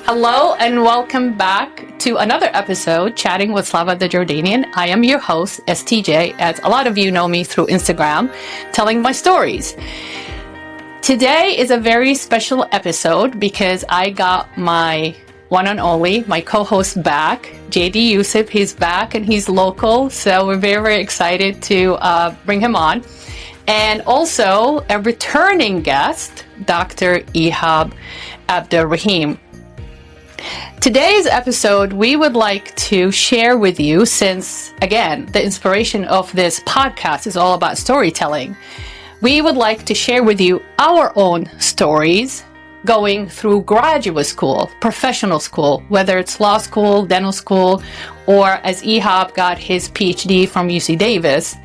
Hello and welcome back to another episode, Chatting with Slava the Jordanian. I am your host, STJ, as a lot of you know me through Instagram, telling my stories. Today is a very special episode because I got my one and only, my co-host back, JD Yusef. He's back and he's local, so we're very, very excited to bring him on. And also a returning guest, Dr. Ihab Abdelrehim. Today's episode, we would like to share with you, since, again, the inspiration of this podcast is all about storytelling. We would like to share with you our own stories going through graduate school, professional school, whether it's law school, dental school, or as Ihab got his PhD from UC Davis,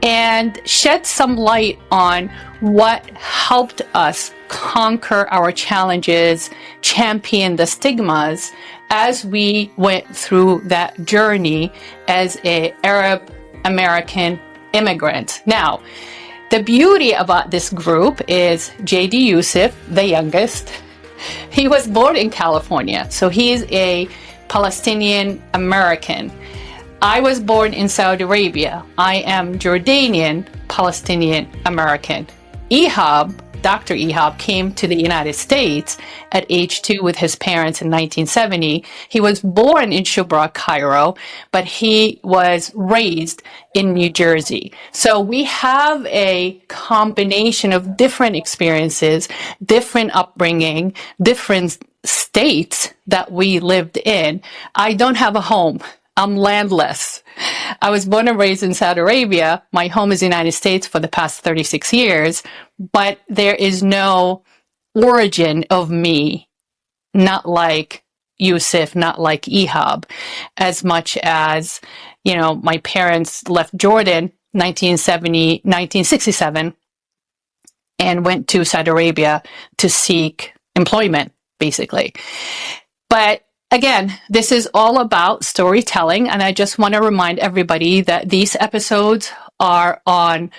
and shed some light on what helped us conquer our challenges, champion the stigmas as we went through that journey as an Arab American immigrant. Now, the beauty about this group is JD Yusef, the youngest. He was born in California, so he's a Palestinian American. I was born in Saudi Arabia. I am Jordanian, Palestinian American. Ihab, Dr. Ihab, came to the United States at age 2 with his parents in 1970. He was born in Shubra, Cairo, but he was raised in New Jersey. So we have a combination of different experiences, different upbringing, different states that we lived in. I don't have a home. I'm landless. I was born and raised in Saudi Arabia. My home is the United States for the past 36 years, but there is no origin of me, not like Yusuf, not like Ihab, as much as, you know, my parents left Jordan 1967 and went to Saudi Arabia to seek employment, basically. But again, this is all about storytelling, and I just want to remind everybody that these episodes are on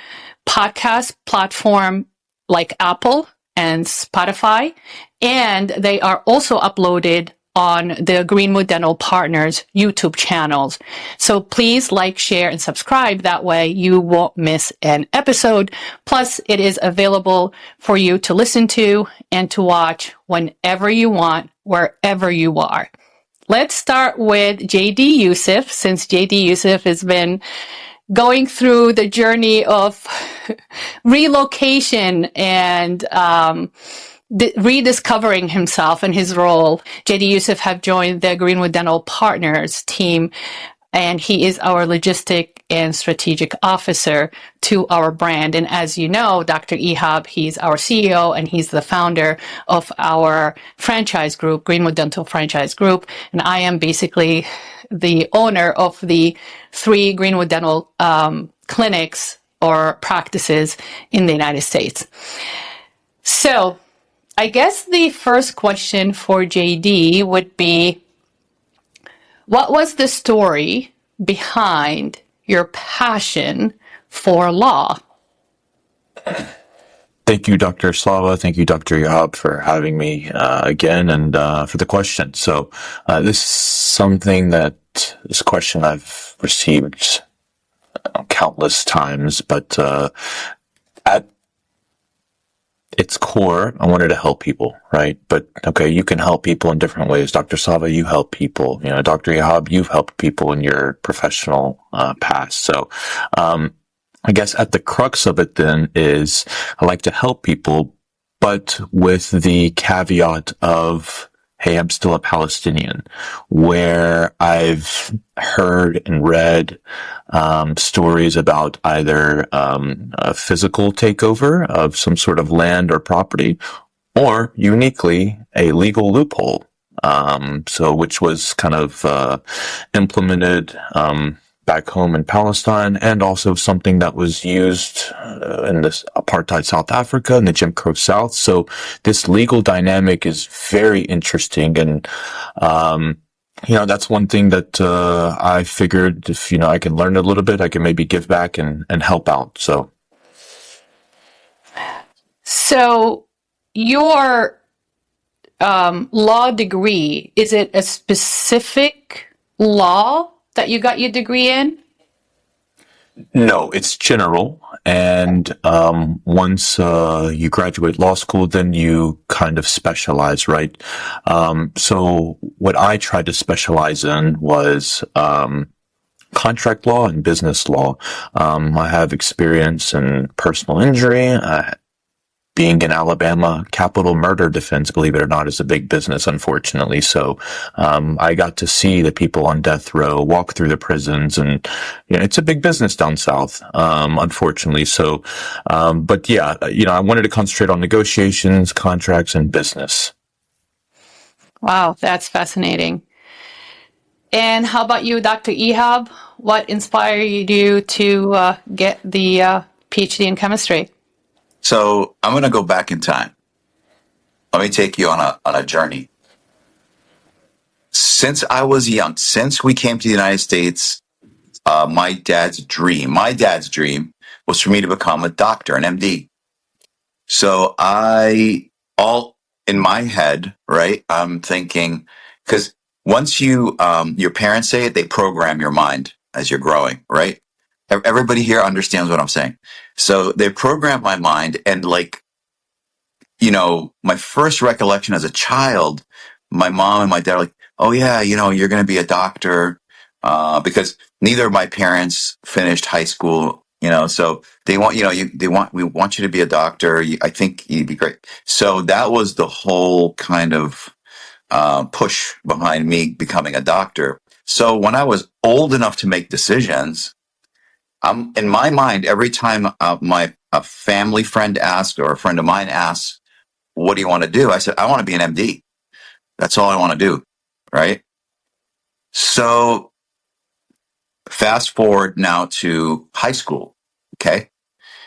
podcast platform like Apple and Spotify, and they are also uploaded on the Greenwood Dental Partners YouTube channels. So please like, share, and subscribe. That way you won't miss an episode. Plus, it is available for you to listen to and to watch whenever you want, wherever you are. Let's start with JD Yusef, since JD Yusef has been going through the journey of relocation and rediscovering himself and his role. JD Yusef have joined the Greenwood Dental Partners team, and he is our logistic and strategic officer to our brand. And as you know, Dr. Ihab, he's our CEO and he's the founder of our franchise group, Greenwood Dental Franchise Group. And I am basically the owner of the 3 Greenwood Dental clinics or practices in the United States. So I guess the first question for JD would be, what was the story behind your passion for law? Thank you, Dr. Slava. Thank you, Dr. Ihab, for having me again and for the question. So this question I've received countless times, but at its core, I wanted to help people, right? But okay, you can help people in different ways. Dr. Slava, you help people. You know, Dr. Ihab, you've helped people in your professional past. So I guess at the crux of it then is I like to help people, but with the caveat of, hey, I'm still a Palestinian, where I've heard and read stories about either a physical takeover of some sort of land or property, or uniquely a legal loophole. Which was kind of implemented back home in Palestine, and also something that was used in this apartheid South Africa and the Jim Crow South. So this legal dynamic is very interesting, and that's one thing that I figured if I can learn a little bit, I can maybe give back and help out. So your law degree, is it a specific law that you got your degree in? No, it's general. And once you graduate law school, then you kind of specialize, right? So what I tried to specialize in was contract law and business law. I have experience in personal injury. Being in Alabama, capital murder defense, believe it or not, is a big business, unfortunately. So, I got to see the people on death row walk through the prisons, and it's a big business down south, unfortunately. So, but yeah, I wanted to concentrate on negotiations, contracts, and business. Wow, that's fascinating. And how about you, Dr. Ihab? What inspired you to get the PhD in chemistry? So I'm going to go back in time. Let me take you on a journey. Since I was young, since we came to the United States, my dad's dream was for me to become a doctor, an MD. So all in my head, right? I'm thinking, because once your parents say it, they program your mind as you're growing, right? Everybody here understands what I'm saying. So they programmed my mind, and my first recollection as a child, my mom and my dad are like, oh yeah, you're going to be a doctor, because neither of my parents finished high school, so we want you to be a doctor. I think you'd be great. So that was the whole kind of push behind me becoming a doctor. So when I was old enough to make decisions, in my mind, every time a family friend asks, or a friend of mine asks, what do you want to do? I said, I want to be an MD. That's all I want to do. Right. So fast forward now to high school. Okay.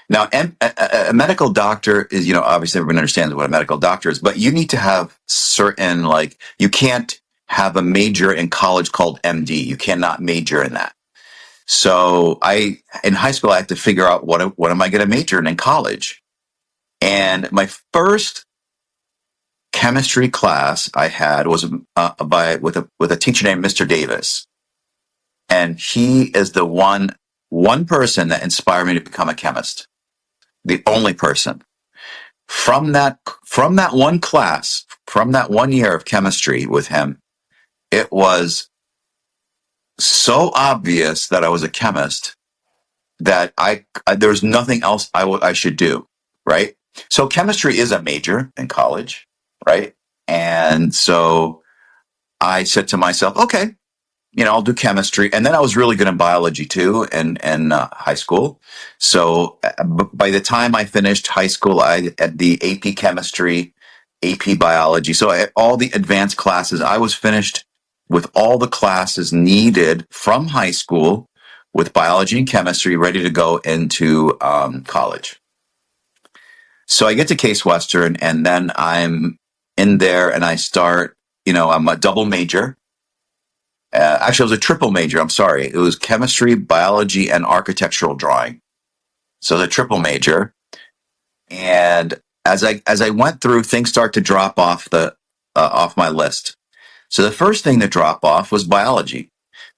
Now, a medical doctor is, obviously everyone understands what a medical doctor is, but you need to have certain, you can't have a major in college called MD. You cannot major in that. So in high school, I had to figure out what am I going to major in college. And my first chemistry class I had was with a teacher named Mr. Davis, and he is the one person that inspired me to become a chemist. The only person. From that one class, from that 1 year of chemistry with him, it was so obvious that I was a chemist that there was nothing else I should do, right? So chemistry is a major in college, right? And so I said to myself, okay, I'll do chemistry. And then I was really good in biology too, in high school. So by the time I finished high school, I had the AP chemistry, AP biology. So all the advanced classes, I was finished with all the classes needed from high school with biology and chemistry, ready to go into college. So I get to Case Western, and then I'm in there, and I start, I'm a double major. Actually, it was a triple major. I'm sorry. It was chemistry, biology, and architectural drawing. So the triple major. And as I went through, things start to drop off off my list. So the first thing to drop off was biology,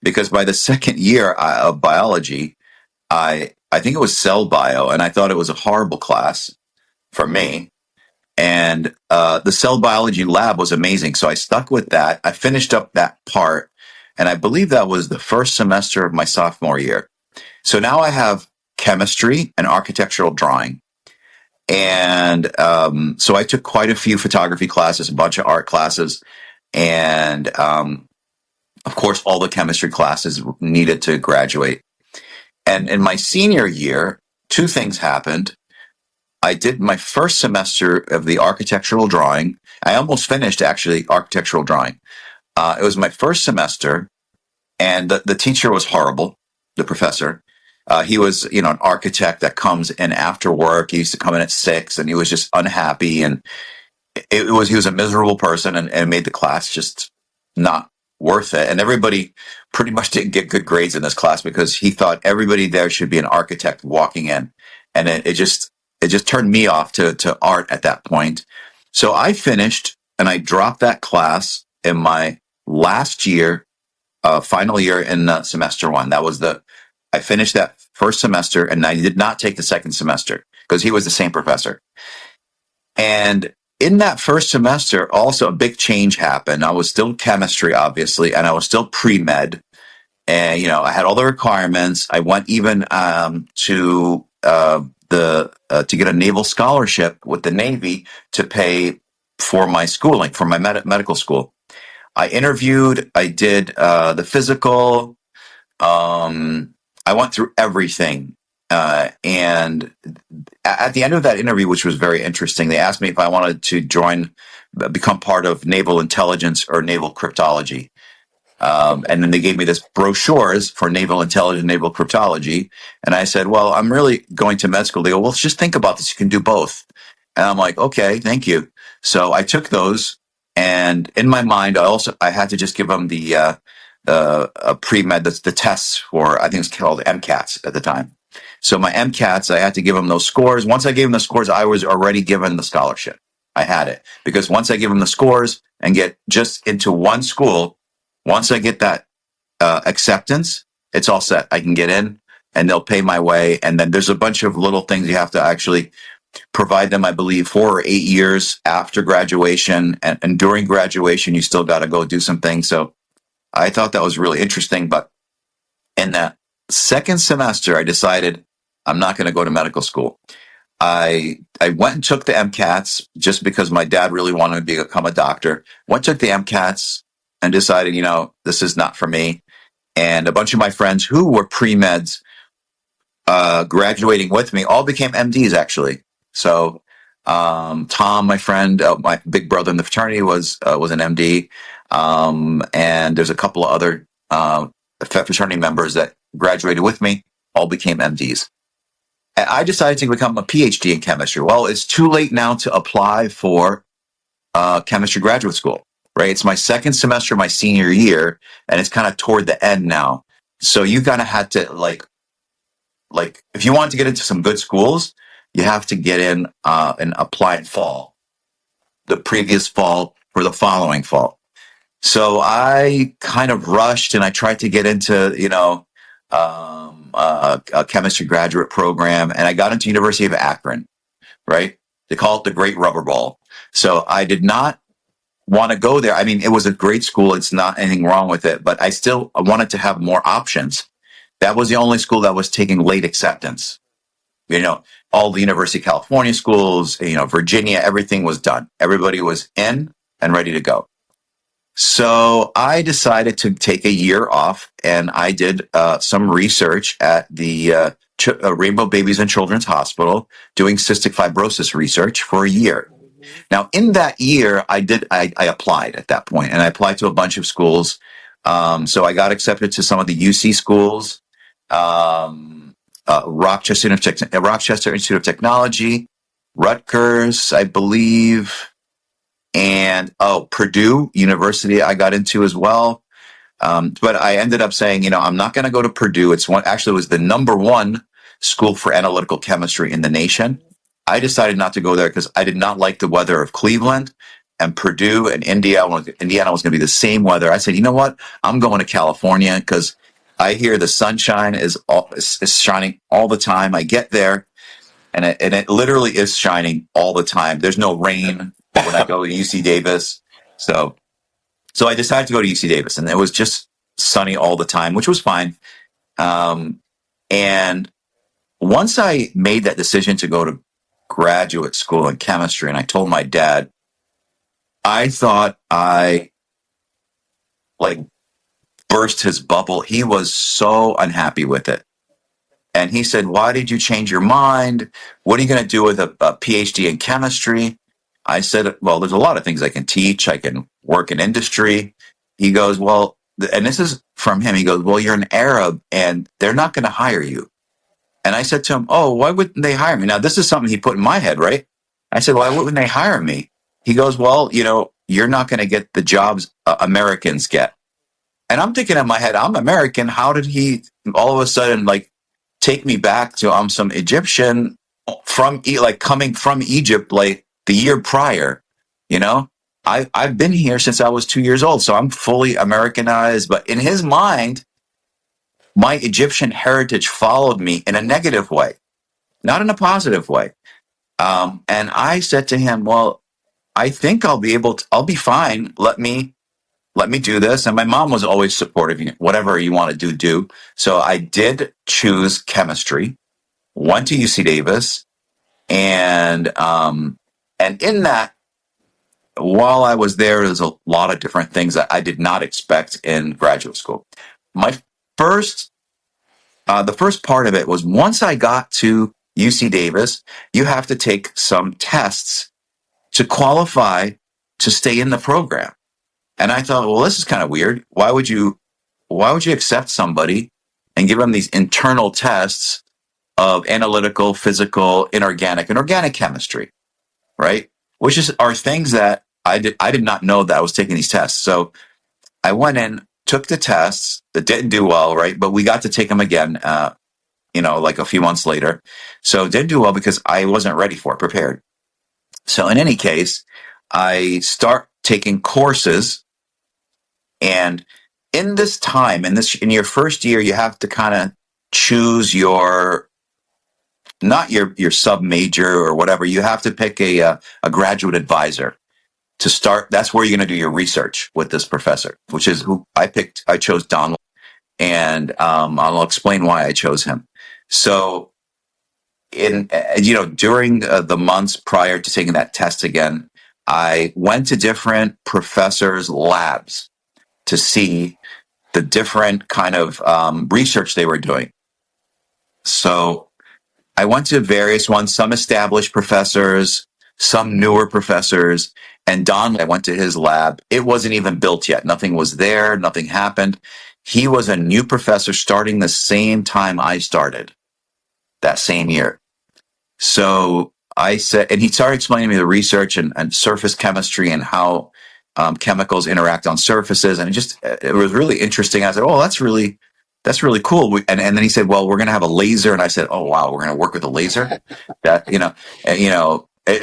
because by the second year of biology, I think it was cell bio, and I thought it was a horrible class for me. And the cell biology lab was amazing, so I stuck with that. I finished up that part, and I believe that was the first semester of my sophomore year. So now I have chemistry and architectural drawing. And so I took quite a few photography classes, a bunch of art classes, and of course, all the chemistry classes needed to graduate. And in my senior year, two things happened. I did my first semester of the architectural drawing. I almost finished, actually, architectural drawing. It was my first semester, and the teacher was horrible, the professor. He was, an architect that comes in after work. He used to come in at 6, and he was just unhappy, and he was a miserable person, and it made the class just not worth it. And everybody pretty much didn't get good grades in this class because he thought everybody there should be an architect walking in, and it just turned me off to art at that point. So I finished and I dropped that class in my last year, final year in semester one. I finished that first semester, and I did not take the second semester because he was the same professor. And in that first semester, also a big change happened. I was still chemistry, obviously, and I was still pre-med. And, I had all the requirements. I went even to get a naval scholarship with the Navy to pay for my schooling, for my medical school. I interviewed, I did the physical, I went through everything. And at the end of that interview, which was very interesting, they asked me if I wanted to become part of naval intelligence or naval cryptology. And then they gave me this brochures for naval intelligence, naval cryptology. And I said, well, I'm really going to med school. They go, well, just think about this. You can do both. And I'm like, okay, thank you. So I took those, and in my mind, I had to just give them the pre-med, the tests for, I think it's called MCATs at the time. So my MCATs, I had to give them those scores. Once I gave them the scores, I was already given the scholarship. I had it, because once I give them the scores and get just into one school, once I get that acceptance, it's all set. I can get in, and they'll pay my way. And then there's a bunch of little things you have to actually provide them, I believe, 4 or 8 years after graduation. And during graduation, you still got to go do some things. So I thought that was really interesting. But in that second semester, I decided I'm not going to go to medical school. I went and took the MCATs just because my dad really wanted me to become a doctor. Went and took the MCATs and decided, this is not for me. And a bunch of my friends who were pre-meds graduating with me all became MDs, actually. So Tom, my friend, my big brother in the fraternity, was an MD. And there's a couple of other fraternity members that graduated with me, all became MDs. And I decided to become a PhD in chemistry. Well, it's too late now to apply for chemistry graduate school, right? It's my second semester, my senior year, and it's kind of toward the end now. So you kind of had to like if you want to get into some good schools, you have to get in and apply in fall, the previous fall for the following fall. So I kind of rushed, and I tried to get into, a chemistry graduate program, and I got into University of Akron, right? They call it the Great Rubber Ball. So I did not want to go there. I mean, it was a great school. It's not anything wrong with it, but I wanted to have more options. That was the only school that was taking late acceptance. All the University of California schools, Virginia, everything was done. Everybody was in and ready to go. So I decided to take a year off, and I did some research at the Rainbow Babies and Children's Hospital, doing cystic fibrosis research for a year. Now, in that year, I applied at that point, and I applied to a bunch of schools. So I got accepted to some of the UC schools, Rochester Institute of Technology, Rutgers, I believe, and Purdue University I got into as well. But I ended up saying, I'm not going to go to Purdue. It was the number one school for analytical chemistry in the nation. I decided not to go there because I did not like the weather of Cleveland, and Purdue and Indiana was going to be the same weather. I said, you know what? I'm going to California because I hear the sunshine is shining all the time. I get there, and it literally is shining all the time. There's no rain when I go to UC Davis. So I decided to go to UC Davis, and it was just sunny all the time, which was fine. And once I made that decision to go to graduate school in chemistry, and I told my dad, I thought I burst his bubble. He was so unhappy with it. And he said, why did you change your mind? What are you going to do with a PhD in chemistry? I said, well, there's a lot of things I can teach. I can work in industry. He goes, well, and this is from him. He goes, well, you're an Arab and they're not going to hire you. And I said to him, oh, why wouldn't they hire me? Now, this is something he put in my head, right? I said, why wouldn't they hire me? He goes, well, you're not going to get the jobs Americans get. And I'm thinking in my head, I'm American. How did he all of a sudden take me back to I'm some Egyptian coming from Egypt the year prior, I've been here since I was 2 years old, so I'm fully Americanized. But in his mind, my Egyptian heritage followed me in a negative way, not in a positive way. And I said to him, well, I think I'll be fine. Let me do this. And my mom was always supportive. Whatever you want to do. So I did choose chemistry, went to UC Davis, and in that, while I was there's a lot of different things that I did not expect in graduate school. My first, the first part of it was once I got to UC Davis, you have to take some tests to qualify to stay in the program. And I thought, well, this is kind of weird. Why would you accept somebody and give them these internal tests of analytical, physical, inorganic, and organic chemistry, right? Which are things that I did not know that I was taking these tests. So I went in, took the tests that didn't do well, right? But we got to take them again, like a few months later. So it didn't do well because I wasn't ready for it, prepared. So in any case, I start taking courses, and in this time, in your first year, you have to kind of choose not your sub major or whatever. You have to pick a graduate advisor to start. That's where you're going to do your research with this professor, which is who I picked. I chose Don, and I'll explain why I chose him. So during the months prior to taking that test again, I went to different professors' labs to see the different kind of research they were doing. So I went to various ones, some established professors, some newer professors, and Don, I went to his lab. It wasn't even built yet. Nothing was there. Nothing happened. He was a new professor starting the same time I started that same year. So I said, and he started explaining to me the research and surface chemistry and how chemicals interact on surfaces. And it was really interesting. I said, oh, that's really cool. And then he said, well, we're going to have a laser. And I said, oh, wow, we're going to work with a laser.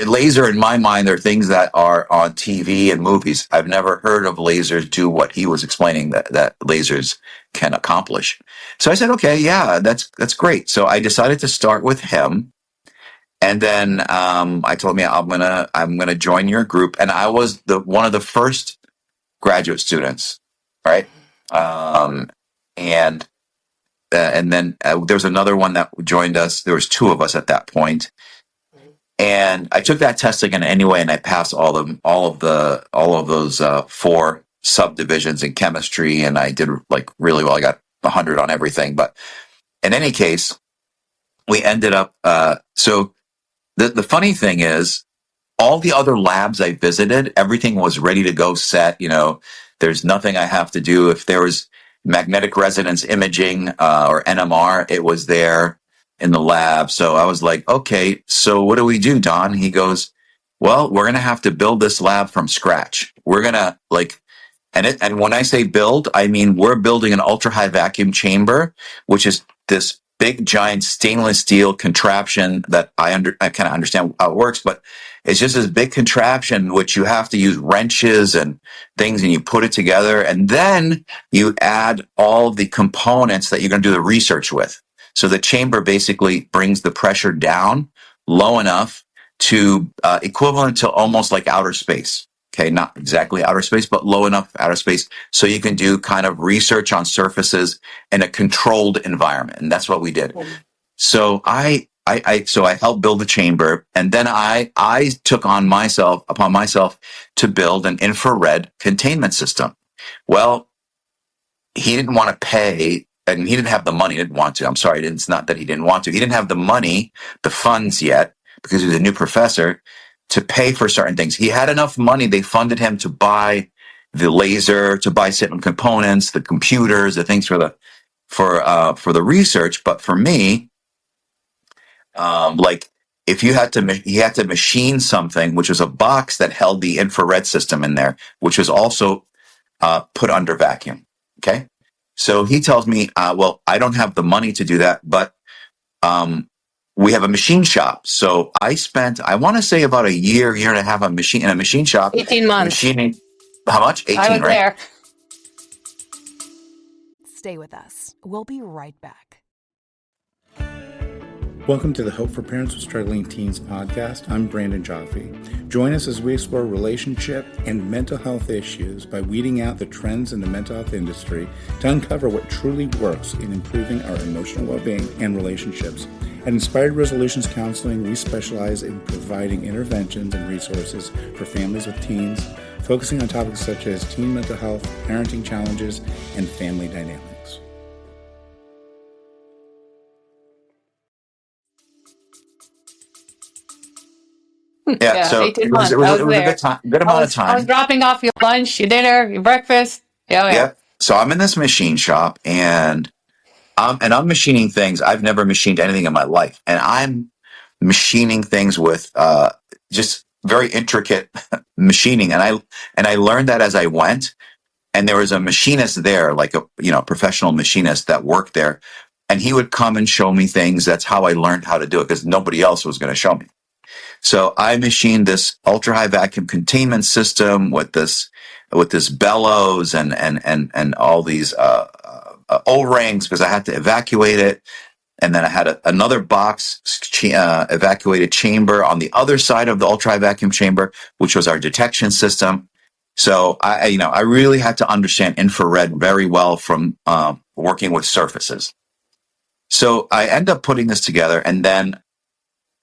Laser in my mind, there are things that are on TV and movies. I've never heard of lasers do what he was explaining that lasers can accomplish. So I said, okay, yeah, that's great. So I decided to start with him. And then I told him, I'm gonna join your group, and I was one of the first graduate students, right? And then there was another one that joined us. There was two of us at that point, and I took that test again anyway, and I passed all of those 4 subdivisions in chemistry, and I did like really well. I got 100 on everything, but in any case, we ended up so. The funny thing is, all the other labs I visited, everything was ready to go set. There's nothing I have to do. If there was magnetic resonance imaging or NMR, it was there in the lab. So I was like, okay, so what do we do, Don? He goes, well, we're going to have to build this lab from scratch. We're going to and when I say build, I mean, we're building an ultra high vacuum chamber, which is this big giant stainless steel contraption that I kind of understand how it works, but it's just this big contraption which you have to use wrenches and things, and you put it together, and then you add all the components that you're going to do the research with. So the chamber basically brings the pressure down low enough to equivalent to almost like outer space. Okay, not exactly outer space, but low enough outer space so you can do kind of research on surfaces in a controlled environment, and that's what we did. So I helped build the chamber, and then I took upon myself to build an infrared containment system. Well, he didn't want to pay, and he didn't have the money. He didn't want to. I'm sorry, it's not that he didn't want to. He didn't have the money, the funds yet, because he was a new professor, to pay for certain things. He had enough money. They funded him to buy the laser, to buy certain components, the computers, the things for the research. But for me, if he had to machine something, which was a box that held the infrared system in there, which was also put under vacuum. Okay. So he tells me, well, I don't have the money to do that, but we have a machine shop. So I spent, I want to say about a year and a half in a machine shop. 18 months. Machining. How much? 18, I was right? there. Stay with us. We'll be right back. Welcome to the Hope for Parents with Struggling Teens podcast. I'm Brandon Jaffe. Join us as we explore relationship and mental health issues by weeding out the trends in the mental health industry to uncover what truly works in improving our emotional well-being and relationships. At Inspired Resolutions Counseling, we specialize in providing interventions and resources for families with teens, focusing on topics such as teen mental health, parenting challenges, and family dynamics. Yeah, so 18 it months. was I a was good time, good amount of time. I was dropping off your lunch, your dinner, your breakfast. Yeah. Yep. So I'm in this machine shop and I'm machining things. I've never machined anything in my life. And I'm machining things with just very intricate machining. And I learned that as I went. And there was a machinist there, like a professional machinist that worked there. And he would come and show me things. That's how I learned how to do it, because nobody else was going to show me. So I machined this ultra high vacuum containment system with this bellows and all these O-rings, because I had to evacuate it. And then I had another box evacuated chamber on the other side of the ultra high vacuum chamber, which was our detection system. So I really had to understand infrared very well from working with surfaces. So I end up putting this together, and then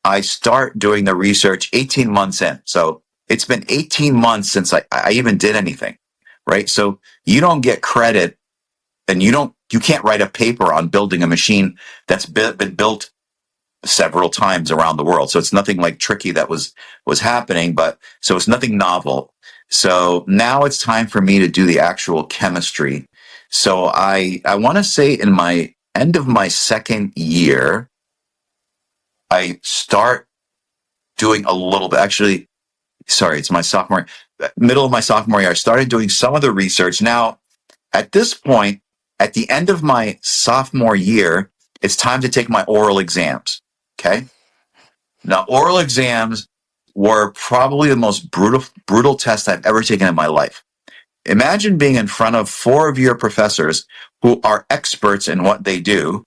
I start doing the research 18 months in. So it's been 18 months since I even did anything, right? So you don't get credit, and you can't write a paper on building a machine that's been built several times around the world. So it's nothing like tricky that was happening, so it's nothing novel. So now it's time for me to do the actual chemistry. So I want to say in my end of my second year, I start doing a little bit. Actually, sorry, it's my middle of my sophomore year. I started doing some of the research. Now, at this point, at the end of my sophomore year, it's time to take my oral exams. Okay. Now, oral exams were probably the most brutal test I've ever taken in my life. Imagine being in front of 4 of your professors who are experts in what they do.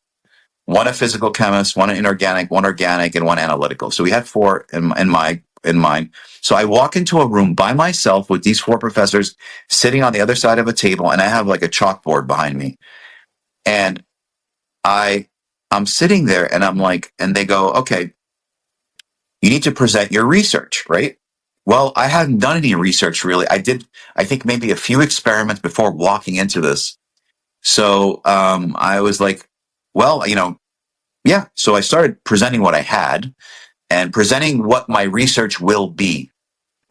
One a physical chemist, one an inorganic, one organic, and one analytical. So we had 4 in mine. So I walk into a room by myself with these 4 professors sitting on the other side of a table, and I have like a chalkboard behind me. And I'm sitting there, and I'm like, and they go, okay, you need to present your research, right? Well, I hadn't done any research really. I think maybe a few experiments before walking into this. So I was like, well, yeah. So I started presenting what I had and presenting what my research will be,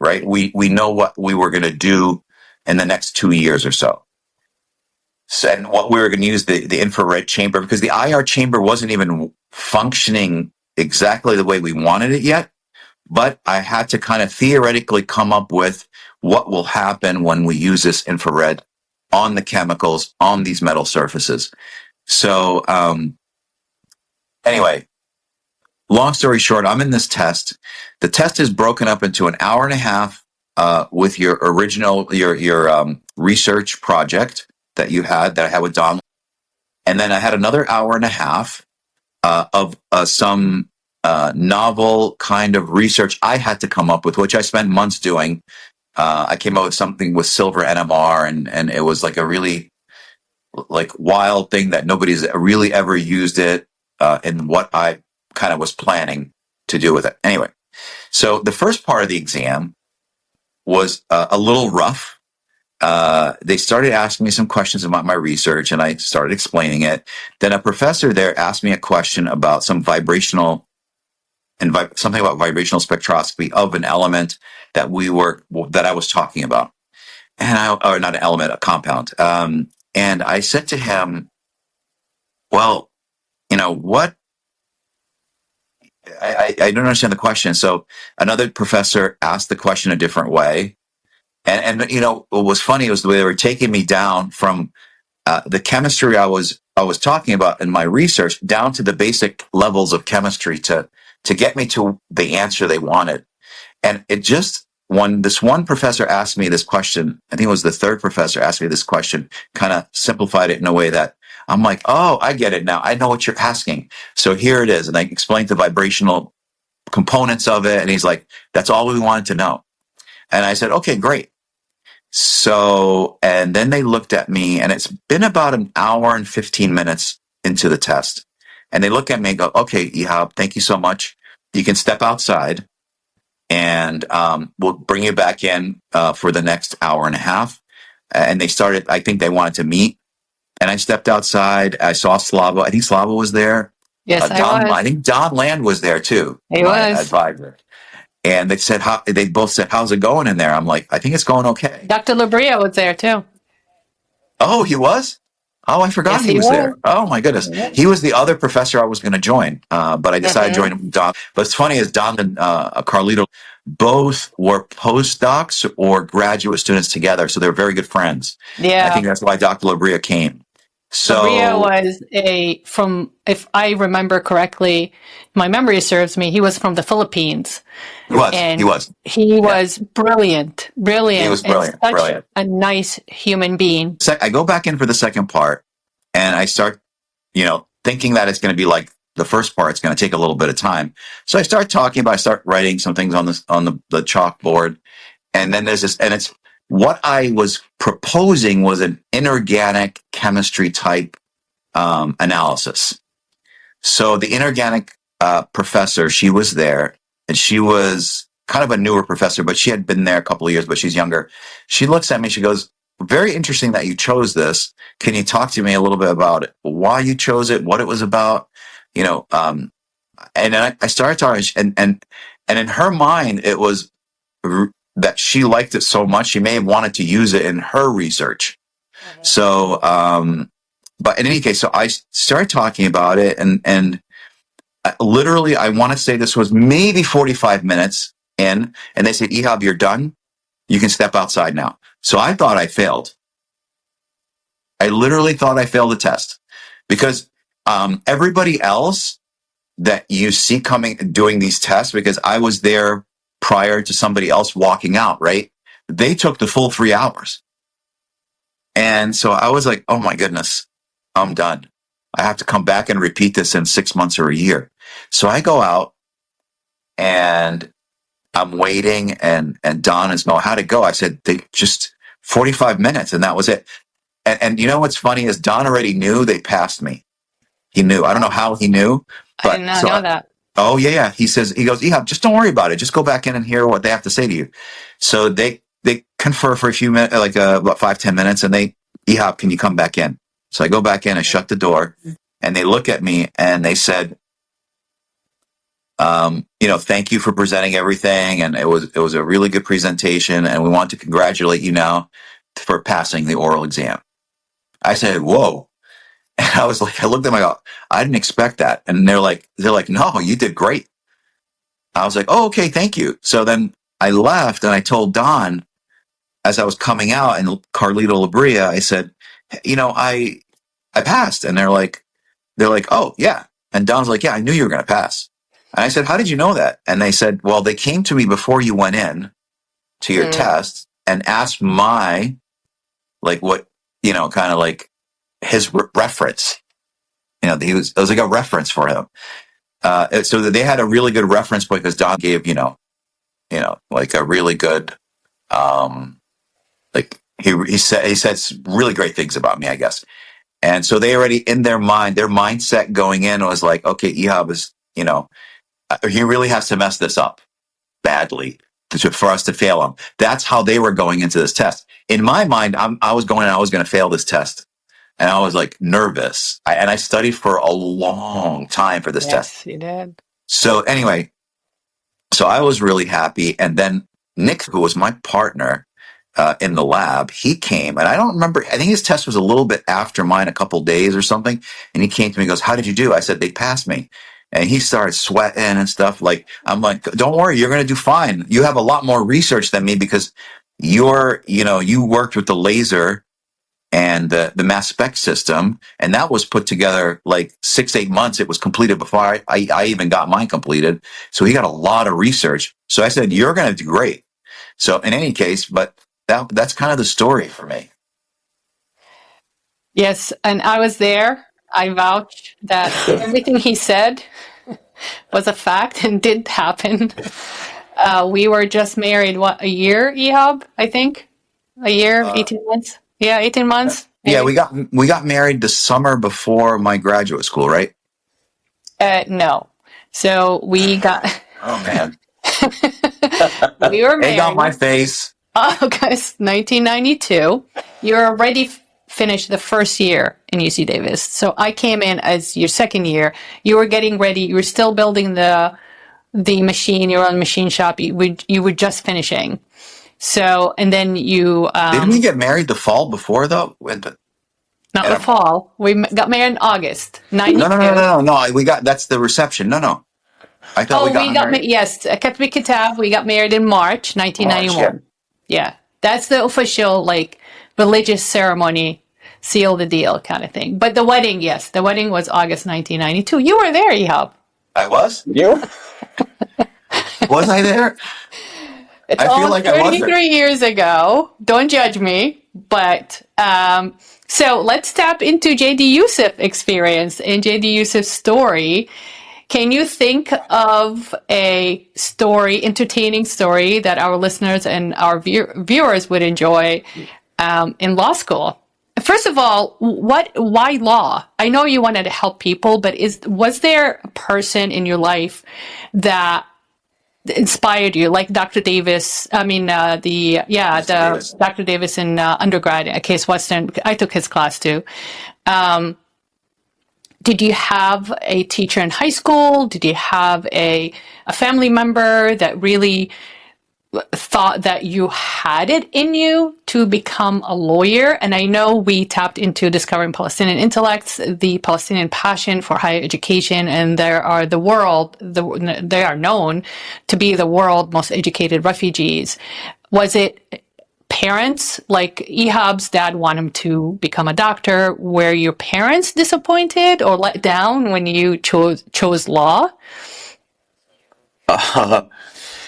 right? We know what we were going to do in the next 2 years or so. And what we were going to use the infrared chamber, because the IR chamber wasn't even functioning exactly the way we wanted it yet. But I had to kind of theoretically come up with what will happen when we use this infrared on the chemicals on these metal surfaces. So anyway, long story short, I'm in this test. The test is broken up into an hour and a half with your original, your research project that I had with Don. And then I had another hour and a half of some novel kind of research I had to come up with, which I spent months doing. I came up with something with silver NMR, and it was like a really wild thing that nobody's really ever used it in what I kind of was planning to do with it. Anyway, so the first part of the exam was a little rough. They started asking me some questions about my research, and I started explaining it. Then a professor there asked me a question about something about vibrational spectroscopy of an element that I was talking about, or not an element, a compound. And I said to him, well, what? I don't understand the question. So another professor asked the question a different way. And what was funny was the way they were taking me down from the chemistry I was I was talking about in my research down to the basic levels of chemistry to get me to the answer they wanted. And it just, when this one professor asked me this question, I think it was the third professor asked me this question, kind of simplified it in a way that I'm like, oh, I get it now. I know what you're asking. So here it is. And I explained the vibrational components of it. And he's like, that's all we wanted to know. And I said, okay, great. So, and then they looked at me, and it's been about an hour and 15 minutes into the test. And they look at me and go, okay, Ihab, thank you so much. You can step outside, and we'll bring you back in for the next hour and a half. And they started, I think they wanted to meet. And I stepped outside. I saw Slava. I think Slava was there. Yes, I think Don Land was there too. He my was. advisor. And they both said, how's it going in there? I'm like, I think it's going okay. Dr. Labria was there too. Oh, he was? Oh, I forgot Yes, he was there. was. Oh my goodness. Yeah. He was the other professor I was going to join. But I decided to join Don. But it's funny is Don and Carlito both were postdocs or graduate students together. So they're very good friends. Yeah. I think that's why Dr. Labria came. So Labria was if I remember correctly, my memory serves me, he was from the Philippines. he was. And He was brilliant. He was brilliant. And such Brilliant. a nice human being. I go back in for the second part, and I start, thinking that it's going to be like the first part. It's going to take a little bit of time. So I start I start writing some things on the chalkboard, and then there's this, and it's what I was proposing was an inorganic chemistry type analysis. So the inorganic professor, she was there, and she was kind of a newer professor, but she had been there a couple of years, but she's younger. She looks at me, she goes, very interesting that you chose this. Can you talk to me a little bit about it? Why you chose it, what it was about, and then I started talking, and in her mind, it was that she liked it so much, she may have wanted to use it in her research. So, but in any case, so I started talking about it, and literally, I want to say this was maybe 45 minutes in, and they said, Ihab, you're done. You can step outside now. So I thought I failed. I literally thought I failed the test because everybody else that you see doing these tests, because I was there prior to somebody else walking out, right? They took the full 3 hours. And so I was like, oh my goodness, I'm done. I have to come back and repeat this in 6 months or a year. So I go out and I'm waiting, and Don is, no, how'd it go? I said, they just 45 minutes, and that was it. And you know what's funny is Don already knew they passed me. He knew. I don't know how he knew. But I did not know that. Oh yeah. He goes, Ihab, just don't worry about it. Just go back in and hear what they have to say to you. So they confer for a few minutes, like about 5-10 minutes, and Ihab, can you come back in? So I go back in and shut the door, and they look at me and they said, thank you for presenting everything, and it was a really good presentation, and we want to congratulate you now for passing the oral exam. I said, whoa. And I was like, I looked at them, I go, I didn't expect that. And they're like, no, you did great. I was like, oh, okay, thank you. So then I left, and I told Don as I was coming out, and Carlito Labria, I said, I passed. And they're like, oh yeah. And Don's like, yeah, I knew you were going to pass. And I said, how did you know that? And they said, well, they came to me before you went in to your test and asked my, kind of like his reference. It was like a reference for him. So that they had a really good reference point because Don gave, like a really good, he said really great things about me, I guess. And so they already in their mindset going in was like, okay, Ihab is, he really has to mess this up badly for us to fail him. That's how they were going into this test. In my mind, I was going to fail this test. And I was like nervous. I studied for a long time for this test. Yes, you did. So anyway, so I was really happy. And then Nick, who was my partner in the lab, he came, and I don't remember. I think his test was a little bit after mine, a couple days or something. And he came to me and goes, how did you do? I said, they passed me. And he started sweating and stuff. I'm like, don't worry, you're going to do fine. You have a lot more research than me because you worked with the laser and the mass spec system. And that was put together like 6 to 8 months. It was completed before I even got mine completed. So he got a lot of research. So I said, you're going to do great. So in any case, but that's kind of the story for me. Yes, and I was there. I vouch that everything he said was a fact and did happen. We were just married, a year, Ehab, I think? A year, 18 months? Yeah, 18 months. Yeah, maybe. we got married the summer before my graduate school, right? No. So we got... Oh, man. we were married. Egg on my face. August 1992. You were already finished the first year in UC Davis. So I came in as your second year. You were getting ready. You were still building the machine, your own machine shop. You were just finishing. So, and then you... Didn't we get married the fall before, though? Not the fall. We got married in August 92. No. That's the reception. No. I thought we got married. Yes, Katbi Kitab. We got married in March 1991. March, yeah, that's the official religious ceremony, seal the deal kind of thing. But the wedding, yes, the wedding was August 1992. You were there, Ehab. I was? You? Was I there? It's I feel like I wasn't. 33 years ago. Don't judge me. But so let's tap into JD Yusuf experience and JD Yusuf's story. Can you think of a story, entertaining story that our listeners and our viewers would enjoy in law school? First of all, why law? I know you wanted to help people, but was there a person in your life that inspired you, like Dr. Davis? I mean, Dr. Davis in undergrad at Case Western. I took his class too. Did you have a teacher in high school? Did you have a family member that really thought that you had it in you to become a lawyer? And I know we tapped into Discovering Palestinian Intellects, the Palestinian passion for higher education, and they are known to be the world's most educated refugees. Was it parents, like Ehab's dad wanted him to become a doctor? Were your parents disappointed or let down when you chose law?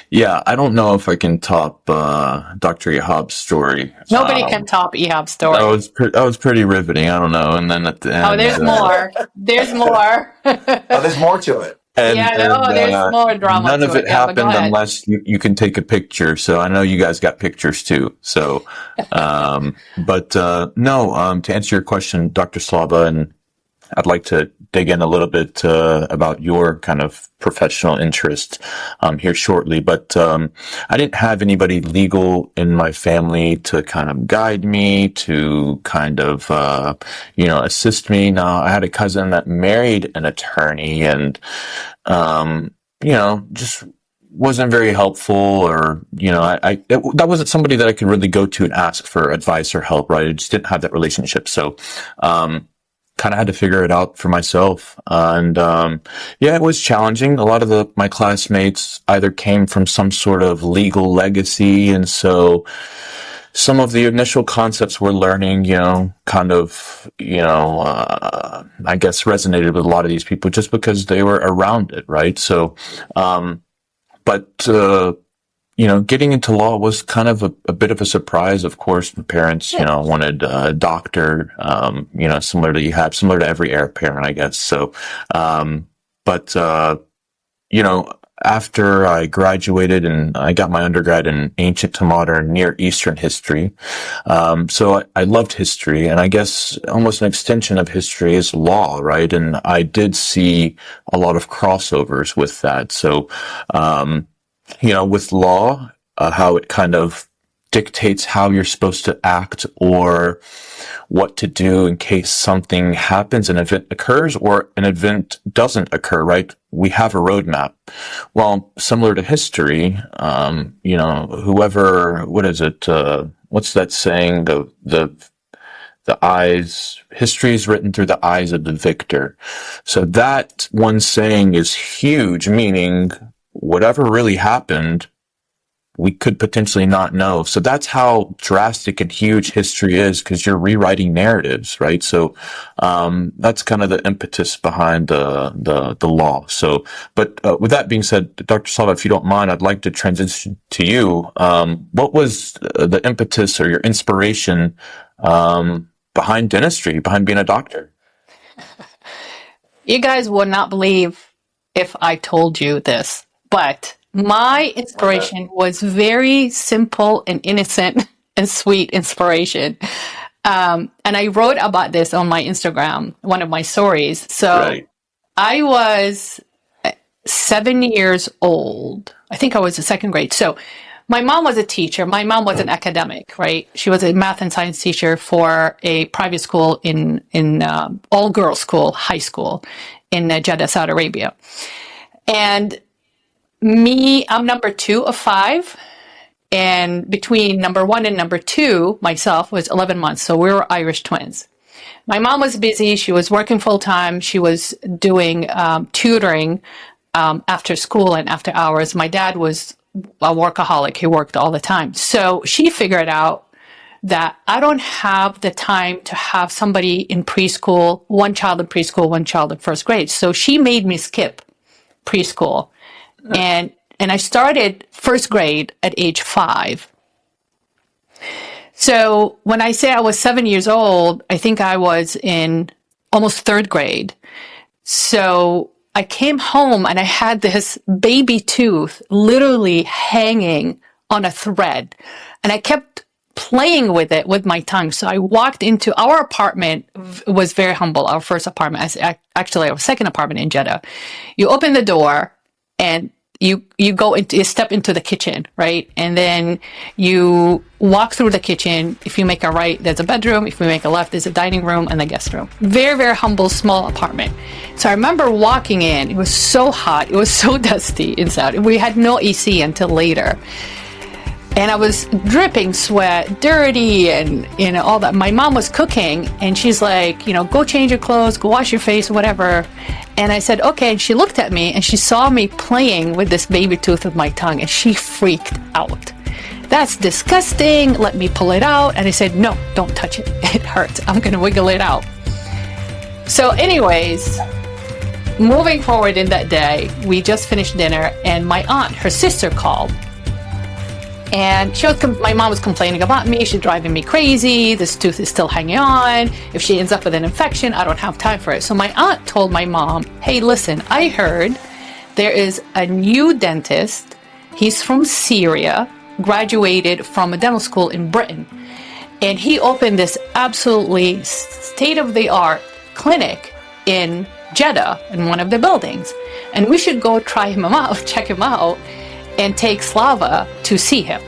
Yeah, I don't know if I can top Dr. Ehab's story. Nobody can top Ehab's story. That was pretty riveting. I don't know. And then at the end, there's more. There's more. There's more to it. There's more drama. None of it happened unless you can take a picture. So I know you guys got pictures too. So, to answer your question, Dr. Slava, and I'd like to dig in a little bit about your kind of professional interest here shortly. But I didn't have anybody legal in my family to kind of guide me, to kind of assist me. Now, I had a cousin that married an attorney, and just wasn't very helpful, or that wasn't somebody that I could really go to and ask for advice or help. Right, I just didn't have that relationship. So. Kind of had to figure it out for myself. It was challenging. A lot of my classmates either came from some sort of legal legacy. And so some of the initial concepts we're learning, I guess resonated with a lot of these people just because they were around it. Right. So, getting into law was kind of a bit of a surprise. Of course, my parents, wanted a doctor, similar to Ihab, similar to every Arab parent, I guess. So, after I graduated and I got my undergrad in ancient to modern Near Eastern history. So I loved history, and I guess almost an extension of history is law, right? And I did see a lot of crossovers with that. So, with law, how it kind of dictates how you're supposed to act or what to do in case something happens, an event occurs, or an event doesn't occur, right? We have a roadmap. Well, similar to history, what's that saying? History is written through the eyes of the victor. So that one saying is huge, meaning whatever really happened we could potentially not know. So that's how drastic and huge history is, because you're rewriting narratives, right? So that's kind of the impetus behind the law. So, but with that being said, Dr. Slava, if you don't mind, I'd like to transition to you. What was the impetus or your inspiration behind dentistry, behind being a doctor? You guys would not believe if I told you this, but my inspiration was very simple and innocent and sweet inspiration. And I wrote about this on my Instagram, one of my stories. So Right. I was 7 years old. I think I was in second grade. So my mom was a teacher. My mom was an academic, right? She was a math and science teacher for a private school in all girls school, high school in Jeddah, Saudi Arabia. And me, I'm number 2 of 5. And between number 1 and number 2, myself, was 11 months. So we were Irish twins. My mom was busy. She was working full time. She was doing tutoring after school and after hours. My dad was a workaholic. He worked all the time. So she figured out that I don't have the time to have somebody in preschool, one child in preschool, one child in first grade. So she made me skip preschool. And I started first grade at age 5. So when I say I was 7 years old, I think I was in almost third grade. So I came home and I had this baby tooth literally hanging on a thread. And I kept playing with it with my tongue. So I walked into our apartment, was very humble, our first apartment, actually our second apartment in Jeddah. You open the door and you step into the kitchen, right? And then you walk through the kitchen. If you make a right, there's a bedroom. If you make a left, there's a dining room and a guest room. Very, very humble, small apartment. So I remember walking in. It was so hot. It was so dusty inside. We had no AC until later. And I was dripping sweat, dirty, and, all that. My mom was cooking, and she's like, go change your clothes, go wash your face, whatever. And I said, okay. And she looked at me, and she saw me playing with this baby tooth with my tongue, and she freaked out. That's disgusting. Let me pull it out. And I said, no, don't touch it. It hurts. I'm going to wiggle it out. So anyways, moving forward in that day, we just finished dinner, and my aunt, her sister, called. And my mom was complaining about me. She's driving me crazy. This tooth is still hanging on. If she ends up with an infection, I don't have time for it. So my aunt told my mom, hey, listen, I heard there is a new dentist. He's from Syria, graduated from a dental school in Britain. And he opened this absolutely state-of-the-art clinic in Jeddah, in one of the buildings. And we should go try him out, check him out, and take Slava to see him.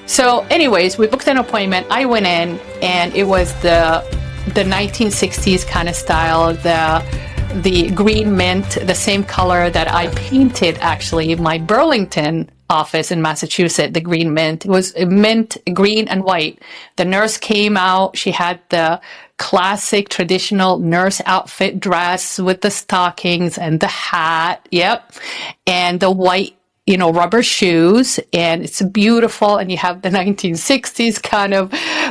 So anyways, we booked an appointment. I went in, and it was the 1960s kind of style, the green mint, the same color that I painted actually my Burlington office in Massachusetts, the green mint. It was mint, green and white. The nurse came out. She had the classic traditional nurse outfit dress with the stockings and the hat. Yep. And the white rubber shoes, and it's beautiful. And you have the 1960s kind of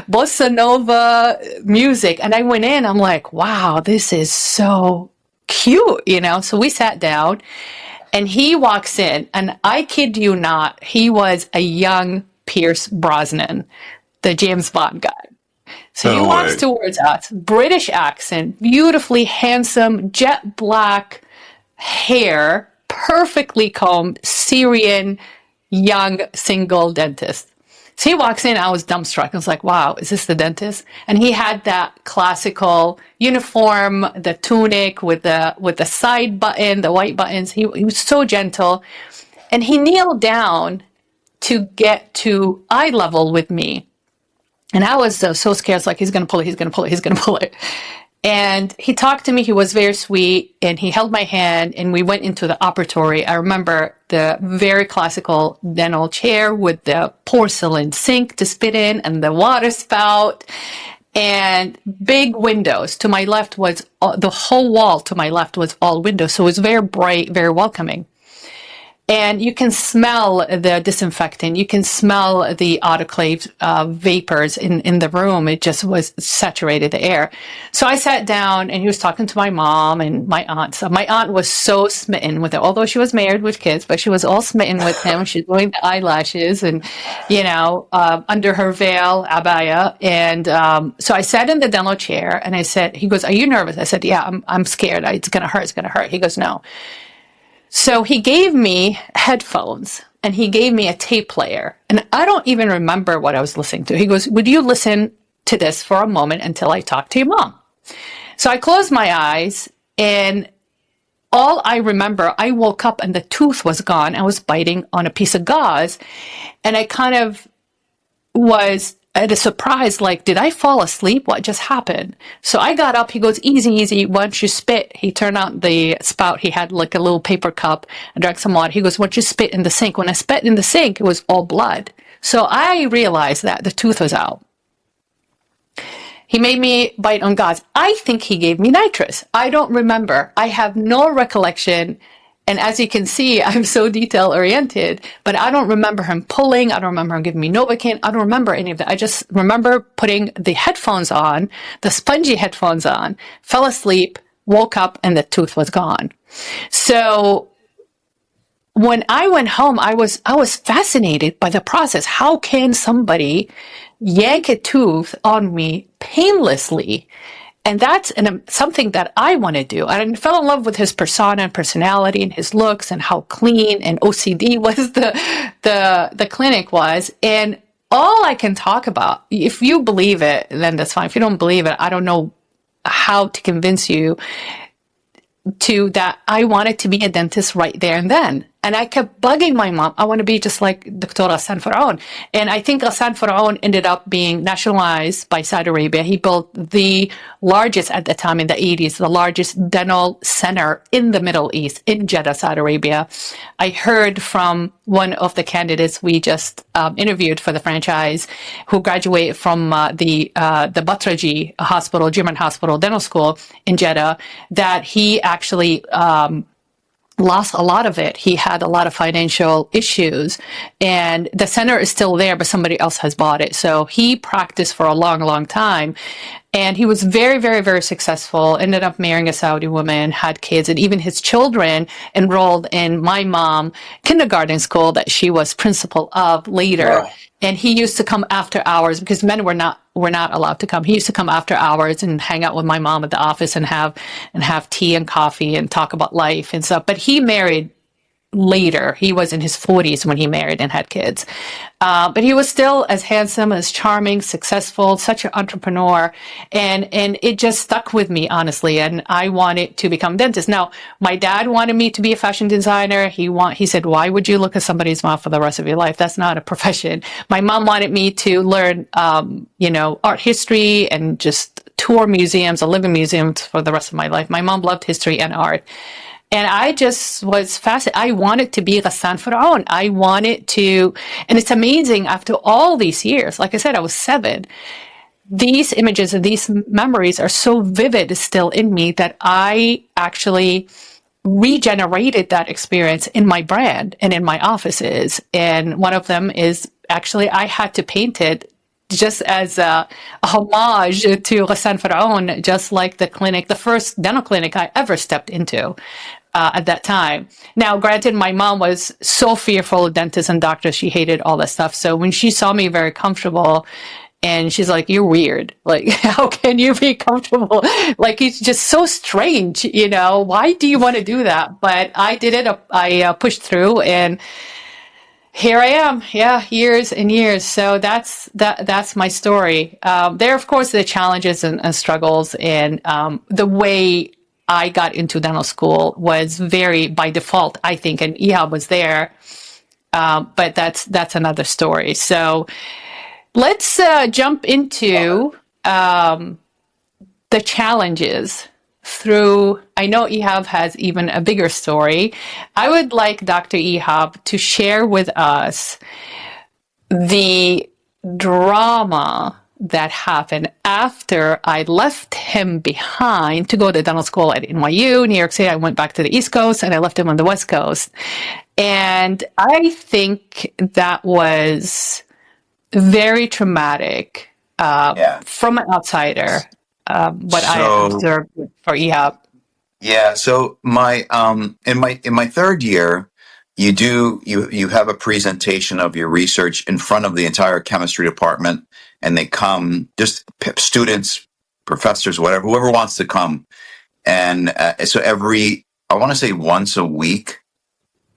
bossa nova music. And I went in, I'm like, wow, this is so cute, So we sat down, and he walks in, and I kid you not, he was a young Pierce Brosnan, the James Bond guy. So he walks towards us, British accent, beautifully handsome, jet black hair, perfectly combed, Syrian, young, single dentist. So he walks in, I was dumbstruck. I was like, wow, is this the dentist? And he had that classical uniform, the tunic with the side button, the white buttons. He was so gentle. And he kneeled down to get to eye level with me. And I was so scared. It's like, he's going to pull it, he's going to pull it, he's going to pull it. And he talked to me. He was very sweet, and he held my hand, and we went into the operatory. I remember the very classical dental chair with the porcelain sink to spit in and the water spout and big windows. To my left was the whole wall to my left was all windows. So it was very bright, very welcoming. And you can smell the disinfectant. You can smell the autoclave vapors in the room. It just was saturated the air. So I sat down, and he was talking to my mom and my aunt. So my aunt was so smitten with it, although she was married with kids, but she was all smitten with him. She's doing the eyelashes and, under her veil, abaya. And so I sat in the demo chair, and I said, he goes, "Are you nervous?" I said, "Yeah, I'm scared. It's going to hurt. It's going to hurt." He goes, "No." So he gave me headphones, and he gave me a tape player. And I don't even remember what I was listening to. He goes, "Would you listen to this for a moment until I talk to your mom?" So I closed my eyes, and all I remember, I woke up and the tooth was gone. I was biting on a piece of gauze, and I kind of was at a surprise, like, did I fall asleep? What just happened? So I got up. He goes, "Easy, easy. Once you spit," he turned out the spout. He had like a little paper cup. I drank some water. He goes, "Once you spit in the sink." When I spit in the sink, it was all blood. So I realized that the tooth was out. He made me bite on gauze. I think he gave me nitrous. I don't remember. I have no recollection. And as you can see, I'm so detail oriented, but I don't remember him pulling. I don't remember him giving me Novocaine. I don't remember any of that. I just remember putting the headphones on, the spongy headphones on, fell asleep, woke up, and the tooth was gone. So when I went home, I was fascinated by the process. How can somebody yank a tooth on me painlessly? And that's something that I want to do. And I fell in love with his persona and personality and his looks and how clean and OCD was the clinic was. And all I can talk about, if you believe it, then that's fine. If you don't believe it, I don't know how to convince you to that I wanted to be a dentist right there and then. And I kept bugging my mom. I want to be just like Dr. Ghassan Faraon. And I think Ghassan Faraon ended up being nationalized by Saudi Arabia. He built the largest, at the time in the 80s, the largest dental center in the Middle East, in Jeddah, Saudi Arabia. I heard from one of the candidates we just interviewed for the franchise, who graduated from the Batraji Hospital, German Hospital Dental School in Jeddah, that he actually lost a lot of it. He had a lot of financial issues, and the center is still there, but somebody else has bought it. So he practiced for a long, long time, and he was very, very, very successful, ended up marrying a Saudi woman, had kids, and even his children enrolled in my mom kindergarten school that she was principal of later. Wow. And he used to come after hours because men were not allowed to come. He used to come after hours and hang out with my mom at the office and have tea and coffee and talk about life and stuff. But he married later. He was in his 40s when he married and had kids. But he was still as handsome, as charming, successful, such an entrepreneur. And it just stuck with me, honestly. And I wanted to become a dentist. Now, my dad wanted me to be a fashion designer. He said, "Why would you look at somebody's mouth for the rest of your life? That's not a profession." My mom wanted me to learn, art history and just tour museums or live in museums for the rest of my life. My mom loved history and art. And I just was fascinated. I wanted to be Ghassan Faraon. I wanted to, and it's amazing after all these years, like I said, I was 7. These images and these memories are so vivid still in me that I actually regenerated that experience in my brand and in my offices. And one of them is actually, I had to paint it just as a homage to Ghassan Faraon, just like the first dental clinic I ever stepped into. At that time. Now, granted, my mom was so fearful of dentists and doctors. She hated all that stuff. So when she saw me very comfortable, and she's like, "You're weird. Like, how can you be comfortable? Like, it's just so strange, why do you want to do that?" But I did it. I pushed through, and here I am. Yeah, years and years. So that's my story. There, of course, the challenges and struggles, and the way I got into dental school was very by default, I think, and Ihab was there. But that's another story. So let's jump into the challenges through. I know Ihab has even a bigger story. I would like Dr. Ihab to share with us the drama that happened after I left him behind to go to dental school at NYU, New York City. I went back to the East Coast and I left him on the West Coast. And I think that was very traumatic Yeah. from an outsider, what I So observed for Ihab. yeah, so my in my third year, you have a presentation of your research in front of the entire chemistry department, and they come just students, professors, whatever, whoever wants to come, and so every I want to say once a week,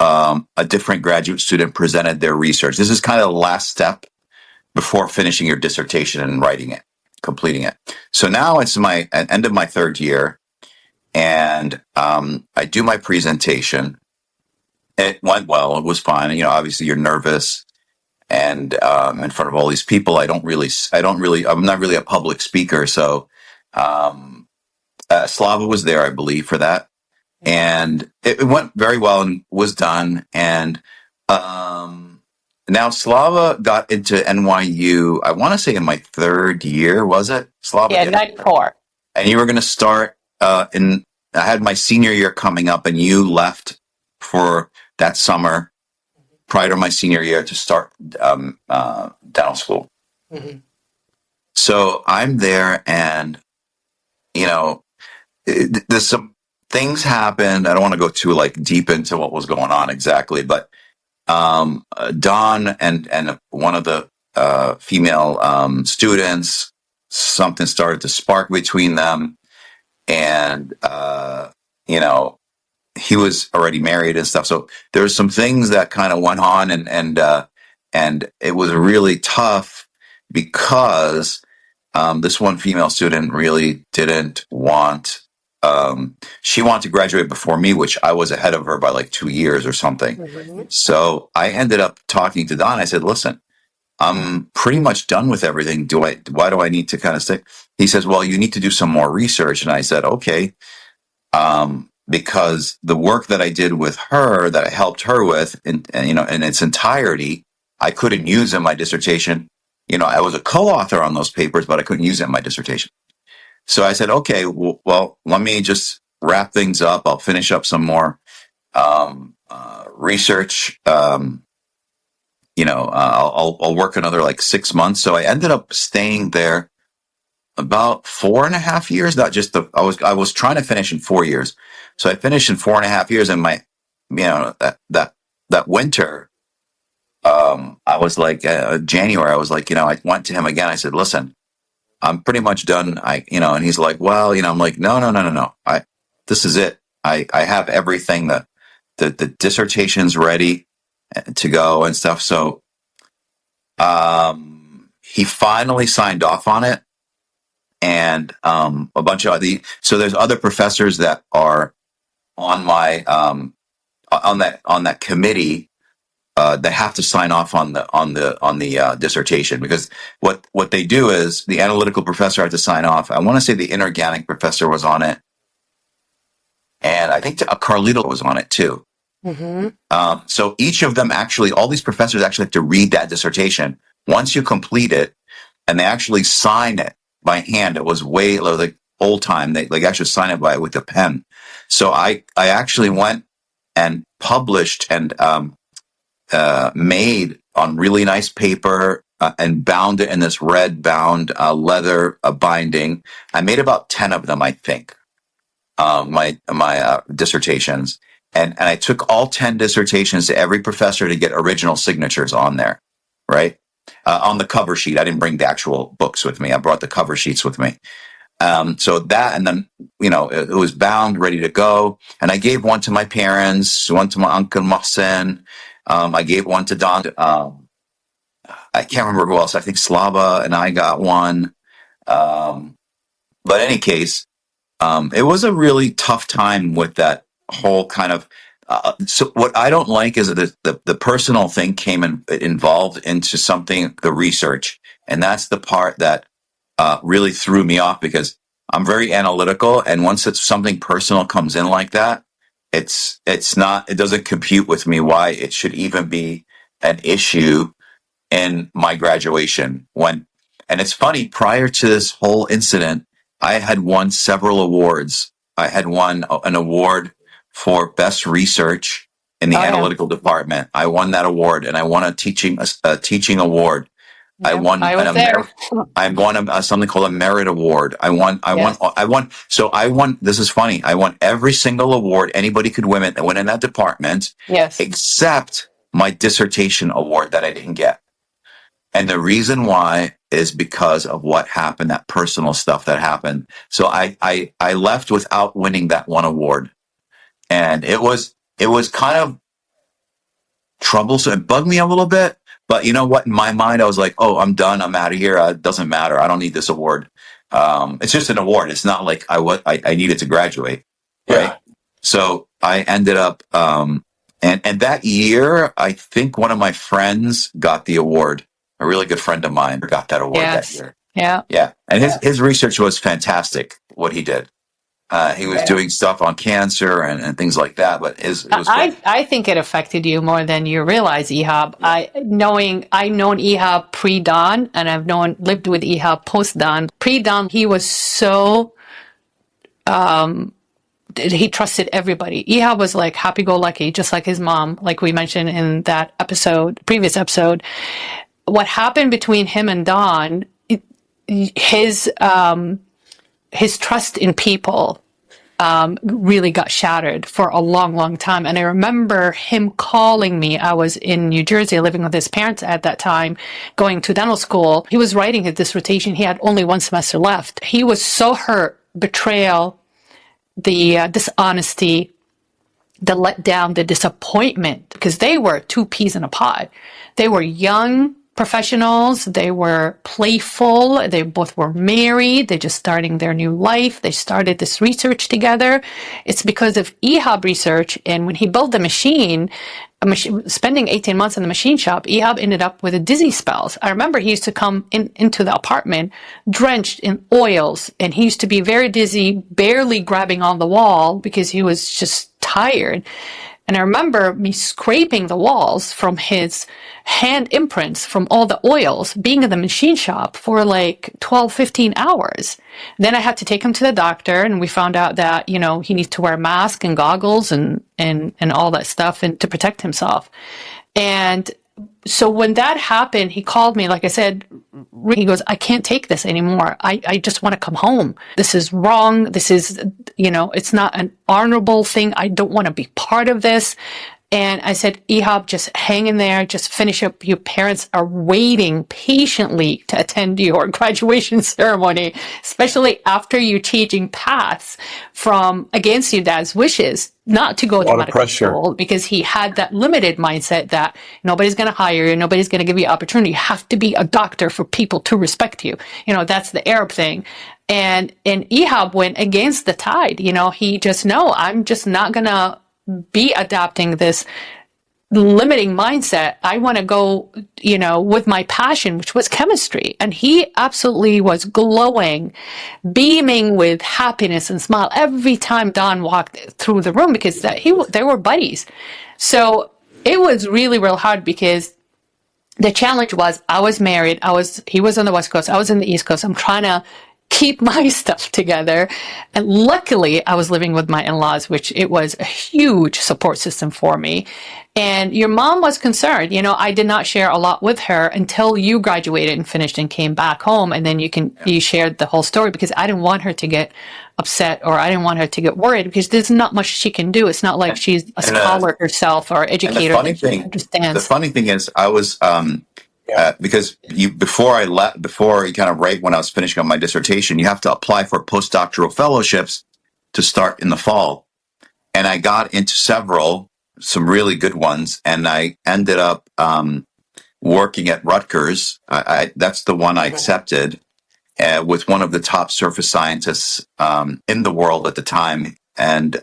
a different graduate student presented their research. This is kind of the last step before finishing your dissertation and writing it, completing it. So now it's my at end of my third year, and I do my presentation. It went well. It was fine. Obviously you're nervous, and in front of all these people, I'm not really a public speaker. So Slava was there, I believe, for that, and it went very well and was done. And now Slava got into NYU. I want to say in my third year, was it Slava? Yeah, 94. And you were going to start in. I had my senior year coming up, and you left for that summer prior to my senior year to start dental school. Mm-hmm. So I'm there, and there's some things happened. I don't want to go too deep into what was going on exactly, but Don and one of the female students, something started to spark between them, and he was already married and stuff. So there's some things that kind of went on, and it was really tough because this one female student really didn't want. She wanted to graduate before me, which I was ahead of her by 2 years or something. Mm-hmm. So I ended up talking to Don. I said, "Listen, I'm pretty much done with everything. Why do I need to kind of stay?" He says, "Well, you need to do some more research." And I said, "Okay." Because the work that I did with her, that I helped her with in its entirety, I couldn't use in my dissertation. I was a co-author on those papers, but I couldn't use it in my dissertation. So I said, okay, well, let me just wrap things up. I'll finish up some more research. I'll work another 6 months. So I ended up staying there about 4.5 years. Not just I was trying to finish in 4 years. So I finished in 4.5 years, and my, that winter, I was January, I was I went to him again. I said, "Listen, I'm pretty much done." And he's like, "Well, I'm like, no. This is it. I have everything. The dissertation's ready to go and stuff." So, he finally signed off on it. And, a bunch of so there's other professors that are on my, on that committee, they have to sign off on the dissertation, because what they do is the analytical professor had to sign off. I want to say the inorganic professor was on it, and I think Carlito was on it too. Mm-hmm. So each of them all these professors actually have to read that dissertation once you complete it, and they actually sign it by hand. It was way old time. They actually sign it with a pen. So I actually went and published and made on really nice paper and bound it in this red bound leather binding. I made about 10 of them, I think, my dissertations. And I took all 10 dissertations to every professor to get original signatures on there, right? On the cover sheet. I didn't bring the actual books with me. I brought the cover sheets with me. So that, and then, it was bound, ready to go. And I gave one to my parents, one to my uncle Mohsen. I gave one to Don. I can't remember who else. I think Slava and I got one. But in any case, it was a really tough time with that whole kind of, so what I don't like is that the personal thing came involved into something, the research. And that's the part that really threw me off, because I'm very analytical. And once something personal comes in like that, it doesn't compute with me why it should even be an issue in my graduation. And it's funny, prior to this whole incident, I had won several awards. I had won an award for best research in the Oh, yeah. analytical department. I won that award, and I won a teaching award. I Yeah, won I was there. I won something called a merit award. Yes. So I won. This is funny. I won every single award anybody could win in that department, Yes. except my dissertation award that I didn't get. And the reason why is because of what happened, that personal stuff that happened. So I left without winning that one award. And it was kind of troublesome. It bugged me a little bit. But you know what? In my mind, I was like, oh, I'm done. I'm out of here. It doesn't matter. I don't need this award. It's just an award. It's not like I needed to graduate. Right. Yeah. So I ended up, and that year, I think one of my friends got the award. A really good friend of mine got that award Yes. that year. Yeah. Yeah. And his research was fantastic, what he did. He was doing stuff on cancer and things like that, but it was great. I think it affected you more than you realize, Ihab. I known Ihab pre-dawn, and I've lived with Ihab post-dawn. Pre-dawn, he was so he trusted everybody. Ihab was like happy-go-lucky, just like his mom, like we mentioned in that previous episode. What happened between him and Dawn, his trust in people really got shattered for a long, long time. And I remember him calling me. I was in New Jersey living with his parents at that time, going to dental school. He was writing his dissertation. He had only one semester left. He was so hurt, betrayal, the dishonesty, the letdown, the disappointment, because they were two peas in a pod. They were young professionals. They were playful. They both were married. They're just starting their new life. They started this research together. It's because of Ihab research. And when he built the machine, spending 18 months in the machine shop, Ihab ended up with dizzy spells. I remember he used to come into the apartment drenched in oils, and he used to be very dizzy, barely grabbing on the wall because he was just tired. And I remember me scraping the walls from his hand imprints from all the oils, being in the machine shop for like 12, 15 hours. Then I had to take him to the doctor, and we found out that, he needs to wear a mask and goggles and all that stuff and to protect himself. And so when that happened, he called me, like I said, he goes, I can't take this anymore. I just want to come home. This is wrong. This is, it's not an honorable thing. I don't want to be part of this. And I said, Ihab, just hang in there. Just finish up. Your parents are waiting patiently to attend your graduation ceremony, especially after you changing paths from against your dad's wishes, not to go to medical school, because he had that limited mindset that nobody's going to hire you, nobody's going to give you opportunity. You have to be a doctor for people to respect you. That's the Arab thing. And Ihab went against the tide. He just, no, I'm just not going to be adopting this limiting mindset. I want to go, with my passion, which was chemistry. And he absolutely was glowing, beaming with happiness and smile every time Don walked through the room, because they were buddies. So it was really, real hard, because the challenge was, I was married. He was on the West Coast. I was in the East Coast. I'm trying to keep my stuff together. And luckily, I was living with my in-laws, which it was a huge support system for me. And your mom was concerned. I did not share a lot with her until you graduated and finished and came back home. And then you shared the whole story, because I didn't want her to get upset, or I didn't want her to get worried, because there's not much she can do. It's not like she's a scholar herself or educator. The funny thing is, I was, because before you kind of right when I was finishing up my dissertation, you have to apply for postdoctoral fellowships to start in the fall. And I got into some really good ones, and I ended up working at Rutgers. That's the one I accepted, with one of the top surface scientists in the world at the time. And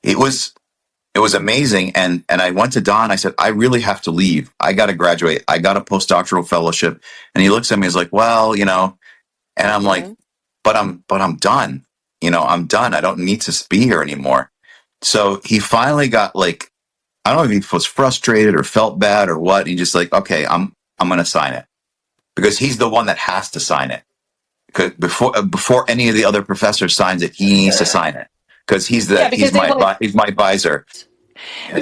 it was amazing. And I went to Don. I said, I really have to leave. I got to graduate. I got a postdoctoral fellowship. And he looks at me, he's like, well, and I'm like, but I'm done. I'm done. I don't need to be here anymore. So he finally got like, I don't know if he was frustrated or felt bad or what. He just like, okay, I'm going to sign it, because he's the one that has to sign it. Because before any of the other professors signs it, he needs to sign it, because he's my advisor.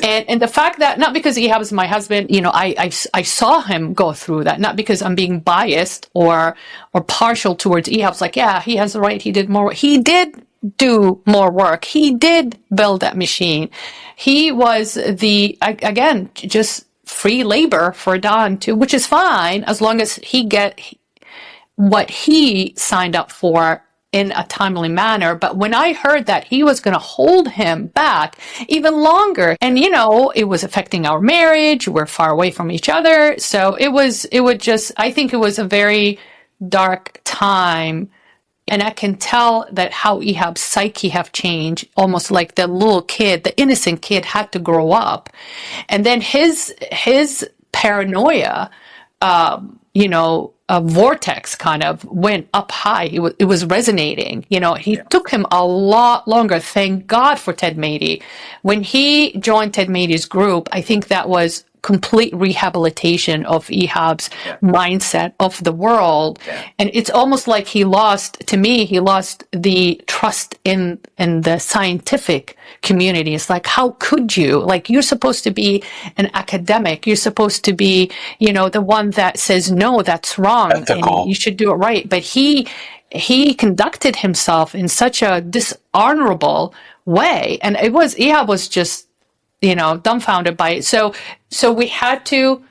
And the fact that, not because Ihab is my husband, I saw him go through that, not because I'm being biased or partial towards Ihab. It's like, yeah, he has the right. He did more. He did do more work. He did build that machine. He was again, just free labor for Don too, which is fine as long as he get what he signed up for in a timely manner. But when I heard that he was going to hold him back even longer, and it was affecting our marriage, we're far away from each other. So I think it was a very dark time. And I can tell that how Ihab's psyche have changed, almost like the little kid, the innocent kid had to grow up. And then his paranoia, a vortex kind of went up high. It was resonating. He took him a lot longer. Thank God for Ted Mady. When he joined Ted Mady's group, I think that was complete rehabilitation of Ihab's mindset of the world. Yeah. And it's almost like he lost the trust in the scientific community. It's like, how could you? Like, you're supposed to be an academic. You're supposed to be, the one that says, no, that's wrong. Ethical. And you should do it right. But he conducted himself in such a dishonorable way. And Ihab was just, dumbfounded by it. So we had to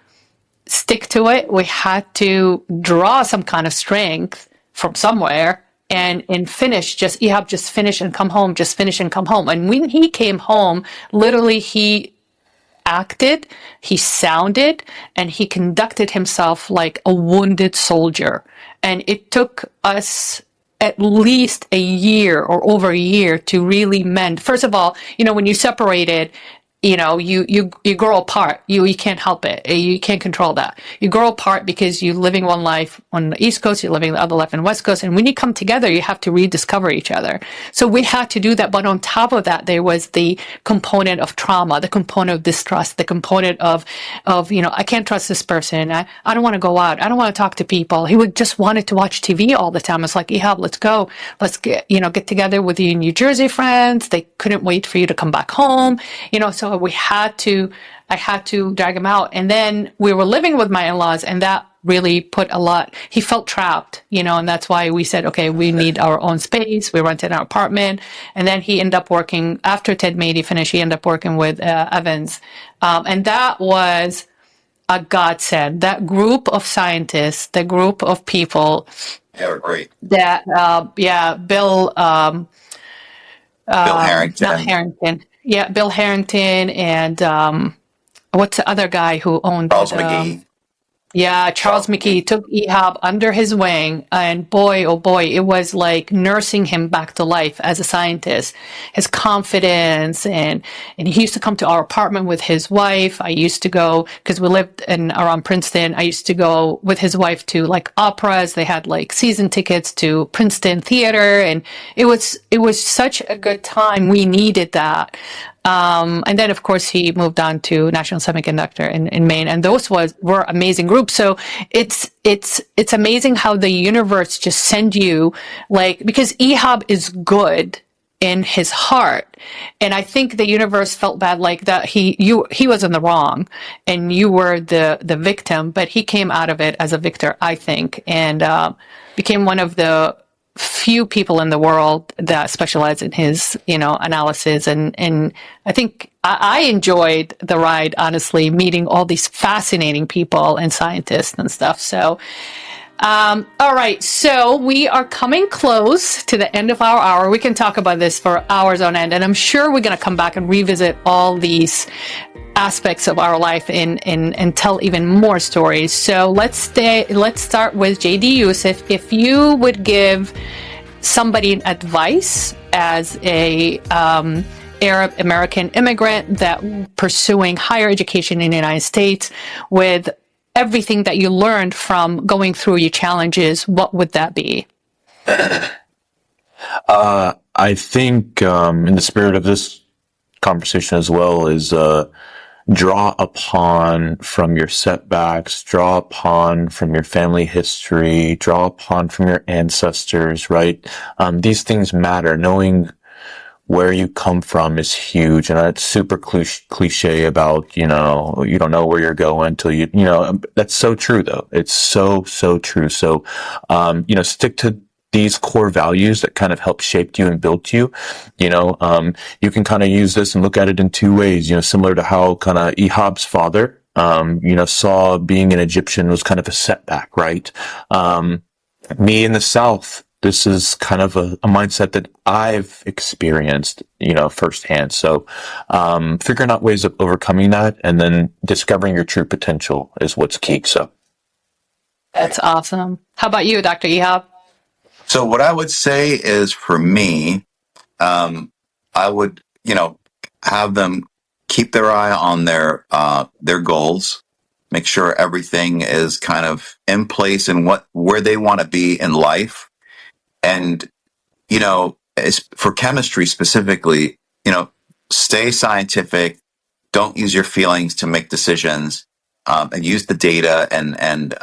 stick to it. We had to draw some kind of strength from somewhere and finish. Ihab just finish and come home, just finish and come home. And when he came home, literally he acted, he sounded, and he conducted himself like a wounded soldier. And it took us at least a year or over a year to really mend. First of all, when you separated, you grow apart. You can't help it. You can't control that. You grow apart because you're living one life on the East Coast, you're living the other life on the West Coast. And when you come together, you have to rediscover each other. So we had to do that. But on top of that, there was the component of trauma, the component of distrust, the component of I can't trust this person. I don't want to go out. I don't want to talk to people. He would just wanted to watch TV all the time. It's like, Ihab, let's go. Let's get together with your New Jersey friends. They couldn't wait for you to come back home. So I had to drag him out. And then we were living with my in-laws, and that really he felt trapped, and that's why we said, okay, we need our own space. We rented an apartment. And then he ended up working, after Ted Mady finished, he ended up working with Evans. And that was a godsend. That group of scientists, the group of people. They were great. That, Bill Harrington. Not Harrington. Yeah, Bill Harrington and what's the other guy who owned Charles McGee? Yeah, Charles McGee took Ihab under his wing, and boy, oh boy, it was like nursing him back to life as a scientist. His confidence, and he used to come to our apartment with his wife. I used to go, because we lived around Princeton, I used to go with his wife to like operas. They had like season tickets to Princeton Theater, and it was such a good time. We needed that. And then, of course, he moved on to National Semiconductor in Maine, and those were amazing groups. So it's amazing how the universe just send you, like, because Ihab is good in his heart, and I think the universe felt bad, like that he was in the wrong, and you were the victim, but he came out of it as a victor, I think, and became one of the few people in the world that specialize in his, analysis. And I think I enjoyed the ride, honestly, meeting all these fascinating people and scientists and stuff. So, all right. So we are coming close to the end of our hour. We can talk about this for hours on end, and I'm sure we're going to come back and revisit all these aspects of our life and tell even more stories. So let's start with JD Yusef. If you would give somebody advice as a Arab American immigrant that pursuing higher education in the United States, with everything that you learned from going through your challenges, what would that be? I think in the spirit of this conversation as well is draw upon from your setbacks, draw upon from your family history, draw upon from your ancestors, right? These things matter. Knowing where you come from is huge. And it's super cliche about, you don't know where you're going till that's so true though. It's so, so true. So, stick to these core values that kind of help shape you and build you. You can kind of use this and look at it in two ways, similar to how kind of Ihab's father, saw being an Egyptian was kind of a setback, right? Me in the South, this is kind of a mindset that I've experienced, firsthand. So, figuring out ways of overcoming that and then discovering your true potential is what's key. So. That's awesome. How about you, Dr. Ihab? So what I would say is, for me, I would, have them keep their eye on their goals, make sure everything is kind of in place and where they want to be in life. And, for chemistry specifically, stay scientific, don't use your feelings to make decisions, and use the data and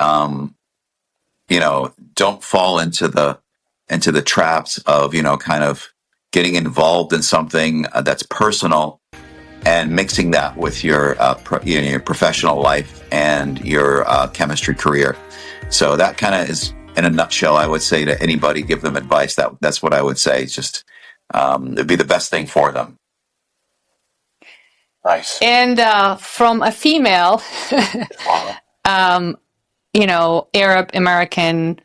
don't fall into the traps of, kind of getting involved in something that's personal and mixing that with your your professional life and your chemistry career. So that kind of is, in a nutshell, I would say to anybody, give them advice. That's what I would say. It's just it'd be the best thing for them. Nice. And from a female, Arab American,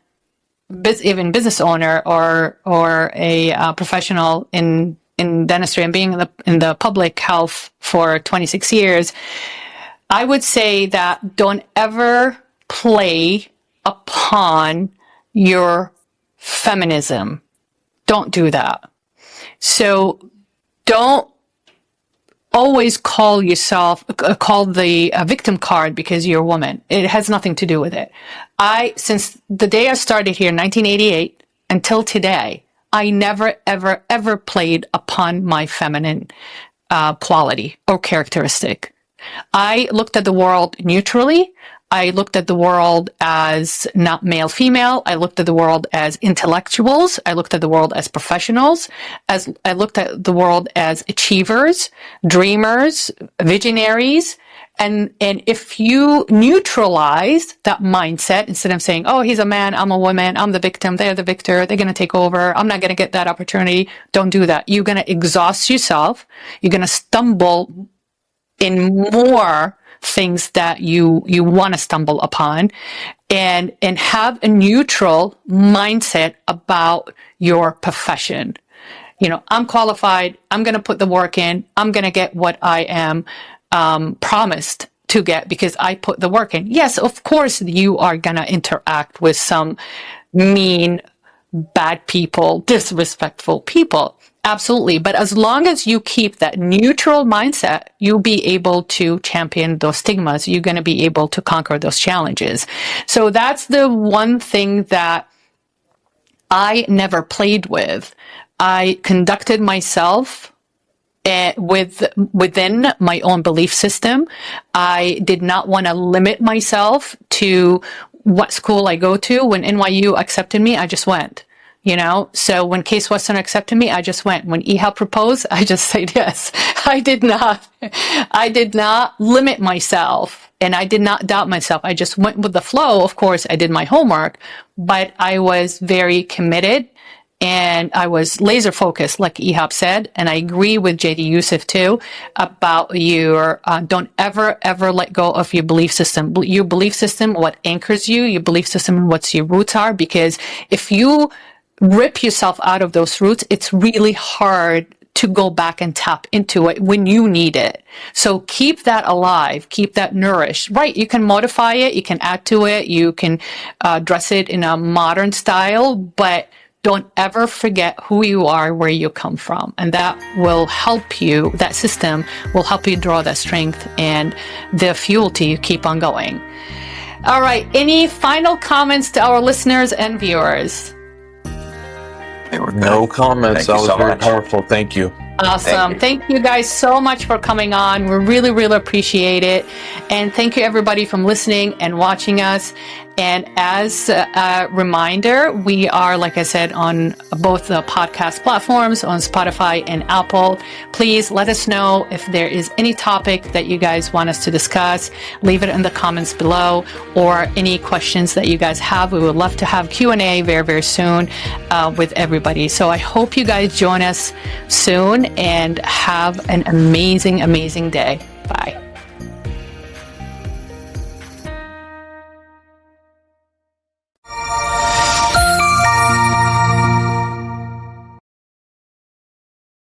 even business owner or a professional in dentistry and being in the public health for 26 years, I would say that don't ever play upon your feminism. Don't do that. So don't always call the victim card because you're a woman. It has nothing to do with it. Since the day I started here in 1988 until today, I never, ever, ever played upon my feminine quality or characteristic. I looked at the world neutrally. I looked at the world as not male, female. I looked at the world as intellectuals. I looked at the world as professionals. I looked at the world as achievers, dreamers, visionaries. And if you neutralize that mindset, instead of saying, oh, he's a man, I'm a woman, I'm the victim, they're the victor, they're going to take over, I'm not going to get that opportunity. Don't do that. You're going to exhaust yourself. You're going to stumble in more things that you want to stumble upon, and have a neutral mindset about your profession. I'm qualified. I'm going to put the work in. I'm going to get what I am promised to get because I put the work in. Yes, of course, you are going to interact with some mean, bad people, disrespectful people. Absolutely. But as long as you keep that neutral mindset, you'll be able to champion those stigmas. You're going to be able to conquer those challenges. So that's the one thing that I never played with. I conducted myself within my own belief system. I did not want to limit myself to what school I go to. When NYU accepted me, I just went. So when Case Western accepted me, I just went. When Ihab proposed, I just said yes. I did not limit myself, and I did not doubt myself. I just went with the flow. Of course, I did my homework, but I was very committed and I was laser focused, like Ihab said. And I agree with JD Yusef too about your, don't ever let go of your belief system. Your belief system, what anchors you, your belief system, what your roots are, because if you rip yourself out of those roots, it's really hard to go back and tap into it when you need it. So keep that alive, keep that nourished. Right, you can modify it, you can add to it, you can dress it in a modern style, but don't ever forget who you are, where you come from. And that will help you, that system will help you draw that strength and the fuel to keep on going. All right, any final comments to our listeners and viewers? No comments. That was very powerful. Thank you. Awesome. Thank you guys so much for coming on. We really, really appreciate it. And thank you everybody from listening and watching us. And as a reminder, we are, like I said, on both the podcast platforms, on Spotify and Apple. Please let us know if there is any topic that you guys want us to discuss. Leave it in the comments below, or any questions that you guys have. We would love to have Q&A very, very soon with everybody. So I hope you guys join us soon and have an amazing, amazing day. Bye.